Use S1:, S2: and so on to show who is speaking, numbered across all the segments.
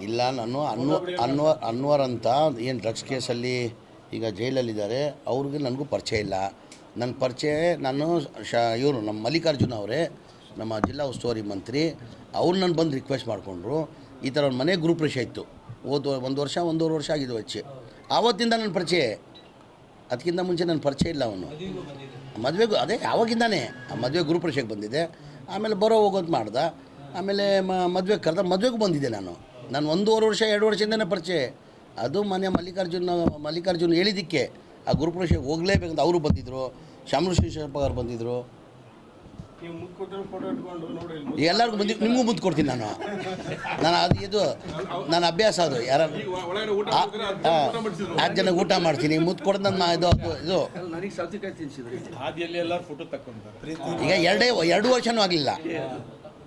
S1: ಇಲ್ಲ, ನಾನು ಅನ್ವರ್ ಅಂತ ಏನು ಡ್ರಗ್ಸ್ ಕೇಸಲ್ಲಿ ಈಗ ಜೈಲಲ್ಲಿದ್ದಾರೆ. ಅವ್ರಿಗೆ ನನಗೂ ಪರಿಚಯ ಇಲ್ಲ. ನನ್ನ ಪರಿಚಯ ಇವರು ನಮ್ಮ ಮಲ್ಲಿಕಾರ್ಜುನ ಅವರೇ, ನಮ್ಮ ಜಿಲ್ಲಾ ಉಸ್ತುವಾರಿ ಮಂತ್ರಿ. ಅವ್ರು ನನ್ನ ಬಂದು ರಿಕ್ವೆಸ್ಟ್ ಮಾಡಿಕೊಂಡ್ರು. ಈ ಥರ ಒಂದು ಮನೆ ಗೃಹಪ್ರವೇಶ ಇತ್ತು. ಒಂದು ವರ್ಷ ಒಂದೂವರೆ ವರ್ಷ ಆಗಿದ್ದು ಹೆಚ್ಚು. ಆವತ್ತಿಂದ ನನ್ನ ಪರಿಚಯ. ಅದಕ್ಕಿಂತ ಮುಂಚೆ ನನ್ನ ಪರಿಚಯ ಇಲ್ಲ. ಅವನು ಮದುವೆಗೂ ಅದೇ ಆವಾಗಿಂದಾನೆ ಮದುವೆ ಗೃಹಪ್ರವೇಶಕ್ಕೆ ಬಂದಿದ್ದೆ. ಆಮೇಲೆ ಬರೋ ಹೋಗೋದು ಮಾಡ್ದೆ. ಆಮೇಲೆ ಮದುವೆಗೆ ಕರೆದ, ಮದುವೆಗೂ ಬಂದಿದ್ದೆ. ನಾನು ಒಂದೂವರೆ ವರ್ಷ 2 ವರ್ಷದಿಂದನೇ ಪರಿಚಯ. ಅದು ಮನೆ ಮಲ್ಲಿಕಾರ್ಜುನ್ ಹೇಳಿದ್ದಕ್ಕೆ ಆ ಗೃಹಪ್ರವೇಶಕ್ಕೆ ಹೋಗಲೇಬೇಕಂತ ಅವರು ಬಂದಿದ್ದರು. ಶಾಮರು ಶ್ರೀಶಪ್ಪ ಅವ್ರು ಬಂದಿದ್ದರು. ಎಲ್ಲರಿಗೂ ನಿಮಗೂ ಮುದ್ದು ಕೊಡ್ತೀನಿ ನಾನು ನನ್ನ ಅಭ್ಯಾಸ ಅದು. ಯಾರು 10 ಜನಕ್ಕೆ ಊಟ ಮಾಡ್ತೀನಿ, ಮುದ್ದು ಕೊಡೋದು ನನ್ನ ಇದು ಈಗ 2 ವರ್ಷವೂ ಆಗಲಿಲ್ಲ.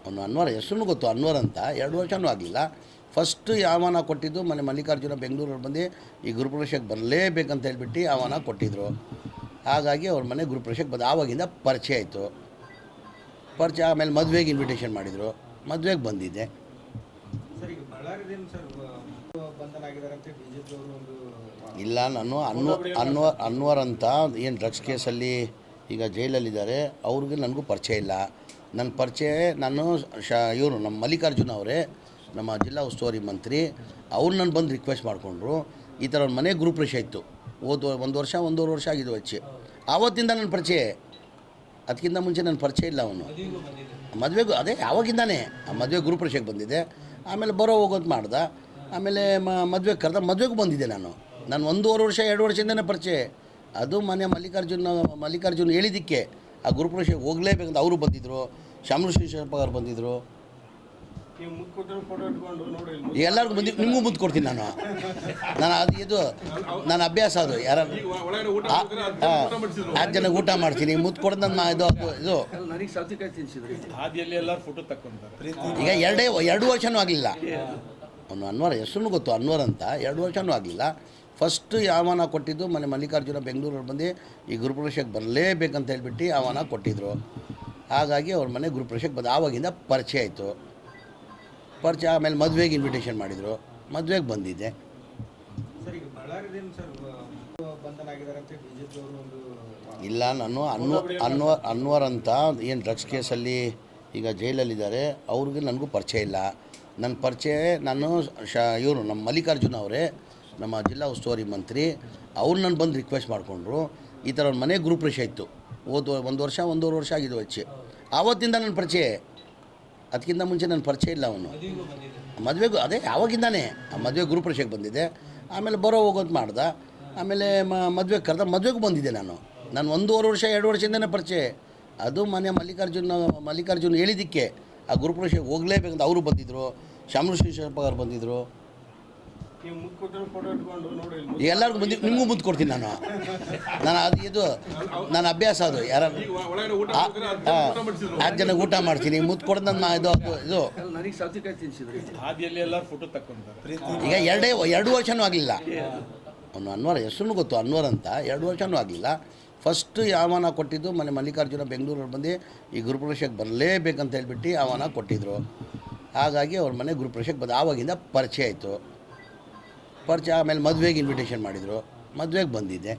S1: ಅವನು ಅನ್ವರ್ ಹೆಸರು ಗೊತ್ತು, ಅನ್ವರ್ ಅಂತ. 2 ವರ್ಷವೂ ಆಗಲಿಲ್ಲ. ಫಸ್ಟು ಆಹ್ವಾನ ಕೊಟ್ಟಿದ್ದು ಮನೆ ಮಲ್ಲಿಕಾರ್ಜುನ ಬೆಂಗಳೂರಲ್ಲಿ ಬಂದು ಈ ಗೃಹಪ್ರವೇಶಕ್ಕೆ ಬರಲೇಬೇಕಂತ ಹೇಳ್ಬಿಟ್ಟು ಆಹ್ವಾನ ಕೊಟ್ಟಿದ್ದರು. ಹಾಗಾಗಿ ಅವ್ರ ಮನೆ ಗೃಹಪ್ರವೇಶಕ್ಕೆ ಬಂದು ಆವಾಗಿಂದ ಪರಿಚಯ ಆಯಿತು. ಪರಿಚಯ ಆಮೇಲೆ ಮದುವೆಗೆ ಇನ್ವಿಟೇಷನ್ ಮಾಡಿದರು. ಮದುವೆಗೆ ಬಂದಿದ್ದೆ. ಇಲ್ಲ, ನಾನು ಅನ್ವರ್ ಅಂತ ಏನು ಡ್ರಗ್ಸ್ ಕೇಸಲ್ಲಿ ಈಗ ಜೈಲಲ್ಲಿದ್ದಾರೆ. ಅವ್ರಿಗೆ ನನಗೂ ಪರಿಚಯ ಇಲ್ಲ. ನನ್ನ ಪರಿಚಯ ಇವರು ನಮ್ಮ ಮಲ್ಲಿಕಾರ್ಜುನ ಅವರೇ, ನಮ್ಮ ಜಿಲ್ಲಾ ಉಸ್ತುವಾರಿ ಮಂತ್ರಿ. ಅವ್ರು ನನ್ನ ಬಂದು ರಿಕ್ವೆಸ್ಟ್ ಮಾಡಿಕೊಂಡ್ರು. ಈ ಥರ ಒಂದು ಮನೆ ಗೃಹಪ್ರವೇಶ ಇತ್ತು. ಒಂದು ವರ್ಷ ಒಂದೂವರೆ ವರ್ಷ ಆಗಿದ್ದು ಹೆಚ್ಚು. ಆವತ್ತಿಂದ ನನ್ನ ಪರಿಚಯ. ಅದಕ್ಕಿಂತ ಮುಂಚೆ ನನ್ನ ಪರಿಚಯ ಇಲ್ಲ. ಅವನು ಮದುವೆಗೂ ಅದೇ ಆವಾಗಿಂದಾನೆ ಮದುವೆ ಗೃಹಪ್ರವೇಶಕ್ಕೆ ಬಂದಿದ್ದೆ. ಆಮೇಲೆ ಬರೋ ಹೋಗೋದು ಮಾಡ್ದೆ. ಆಮೇಲೆ ಮದುವೆಗೆ ಕರೆದ, ಮದುವೆಗೂ ಬಂದಿದ್ದೆ. ನಾನು ಒಂದೂವರೆ ವರ್ಷ 2 ವರ್ಷದಿಂದನೇ ಪರಿಚಯ. ಅದು ಮನೆ ಮಲ್ಲಿಕಾರ್ಜುನ್ ಹೇಳಿದ್ದಕ್ಕೆ ಆ ಗೃಹಪ್ರವೇಶಕ್ಕೆ ಹೋಗಲೇಬೇಕಂತ ಅವರು ಬಂದಿದ್ದರು. ಶಾಮರು ಶ್ರೀಶಪ್ಪ ಅವ್ರು ಬಂದಿದ್ದರು. ಎಲ್ಲರಿಗೂ ನಿಮಗೂ ಮುದ್ದು ಕೊಡ್ತೀನಿ ನಾನು ನನ್ನ ಅಭ್ಯಾಸ ಅದು. ಯಾರು 10 ಜನಕ್ಕೆ ಊಟ ಮಾಡ್ತೀನಿ, ಮುದ್ದು ಕೊಡೋದು ನನ್ನ ಇದು ಈಗ 2 ವರ್ಷವೂ ಆಗಲಿಲ್ಲ. ಅವನು ಅನ್ವರ್ ಹೆಸರು ಗೊತ್ತು, ಅನ್ವರ್ ಅಂತ. 2 ವರ್ಷವೂ ಆಗಲಿಲ್ಲ. ಫಸ್ಟು ಆಹ್ವಾನ ಕೊಟ್ಟಿದ್ದು ಮನೆ ಮಲ್ಲಿಕಾರ್ಜುನ ಬೆಂಗಳೂರಲ್ಲಿ ಬಂದು ಈ ಗೃಹಪ್ರವೇಶಕ್ಕೆ ಬರಲೇಬೇಕಂತ ಹೇಳ್ಬಿಟ್ಟು ಆಹ್ವಾನ ಕೊಟ್ಟಿದ್ದರು. ಹಾಗಾಗಿ ಅವ್ರ ಮನೆ ಗೃಹಪ್ರವೇಶಕ್ಕೆ ಬಂದು ಆವಾಗಿಂದ ಪರಿಚಯ ಆಯಿತು. ಪರಿಚಯ ಆಮೇಲೆ ಮದುವೆಗೆ ಇನ್ವಿಟೇಷನ್ ಮಾಡಿದರು. ಮದುವೆಗೆ ಬಂದಿದ್ದೆ. ಇಲ್ಲ, ನಾನು ಅನ್ವರ್ ಅಂತ ಏನು ಡ್ರಗ್ಸ್ ಕೇಸಲ್ಲಿ ಈಗ ಜೈಲಲ್ಲಿದ್ದಾರೆ. ಅವ್ರಿಗೆ ನನಗೂ ಪರಿಚಯ ಇಲ್ಲ. ನನ್ನ ಪರಿಚಯ ಇವರು ನಮ್ಮ ಮಲ್ಲಿಕಾರ್ಜುನ ಅವರೇ, ನಮ್ಮ ಜಿಲ್ಲಾ ಉಸ್ತುವಾರಿ ಮಂತ್ರಿ. ಅವ್ರು ನನ್ನ ಬಂದು ರಿಕ್ವೆಸ್ಟ್ ಮಾಡಿಕೊಂಡ್ರು. ಈ ಥರ ಒಂದು ಮನೆ ಗೃಹಪ್ರವೇಶ ಇತ್ತು. ಒಂದು ವರ್ಷ ಒಂದೂವರೆ ವರ್ಷ ಆಗಿದ್ದು ಹೆಚ್ಚು. ಆವತ್ತಿಂದ ನನ್ನ ಪರಿಚಯ. ಅದಕ್ಕಿಂತ ಮುಂಚೆ ನನ್ನ ಪರಿಚಯ ಇಲ್ಲ. ಅವನು ಮದುವೆಗೂ ಅದೇ ಆವಾಗಿಂದಾನೆ ಮದುವೆ ಗೃಹಪ್ರವೇಶಕ್ಕೆ ಬಂದಿದ್ದೆ. ಆಮೇಲೆ ಬರೋ ಹೋಗೋದು ಮಾಡ್ದೆ. ಆಮೇಲೆ ಮದುವೆಗೆ ಕರೆದ, ಮದುವೆಗೂ ಬಂದಿದ್ದೆ. ನಾನು ಒಂದೂವರೆ ವರ್ಷ 2 ವರ್ಷದಿಂದನೇ ಪರಿಚಯ. ಅದು ಮನೆ ಮಲ್ಲಿಕಾರ್ಜುನ್ ಹೇಳಿದ್ದಕ್ಕೆ ಆ ಗೃಹಪ್ರವೇಶಕ್ಕೆ ಹೋಗಲೇಬೇಕಂತ ಅವರು ಬಂದಿದ್ದರು. ಶಾಮರು ಶ್ರೀಶಪ್ಪ ಅವ್ರು ಬಂದಿದ್ದರು. ಎಲ್ಲರಿಗೂ ನಿಮಗೂ ಮುದ್ದು ಕೊಡ್ತೀನಿ ನಾನು ನನ್ನ ಅಭ್ಯಾಸ ಅದು. ಯಾರು 10 ಜನಕ್ಕೆ ಊಟ ಮಾಡ್ತೀನಿ, ಮುದ್ದು ಕೊಡೋದು ನನ್ನ ಇದು ಈಗ 2 ವರ್ಷವೂ ಆಗಲಿಲ್ಲ. ಅವನು ಅನ್ವರ್ ಹೆಸರು ಗೊತ್ತು, ಅನ್ವರ್ ಅಂತ. 2 ವರ್ಷವೂ ಆಗಲಿಲ್ಲ. ಫಸ್ಟು ಆಹ್ವಾನ ಕೊಟ್ಟಿದ್ದು ಮನೆ ಮಲ್ಲಿಕಾರ್ಜುನ ಬೆಂಗಳೂರಲ್ಲಿ ಬಂದು ಈ ಗೃಹಪ್ರವೇಶಕ್ಕೆ ಬರಲೇಬೇಕಂತ ಹೇಳ್ಬಿಟ್ಟು ಆಹ್ವಾನ ಕೊಟ್ಟಿದ್ದರು. ಹಾಗಾಗಿ ಅವ್ರ ಮನೆ ಗೃಹಪ್ರವೇಶಕ್ಕೆ ಬಂದು ಆವಾಗಿಂದ ಪರಿಚಯ ಆಯಿತು. ಪರಿಚಯ ಆಮೇಲೆ ಮದುವೆಗೆ ಇನ್ವಿಟೇಷನ್ ಮಾಡಿದರು. ಮದುವೆಗೆ ಬಂದಿದ್ದೆ.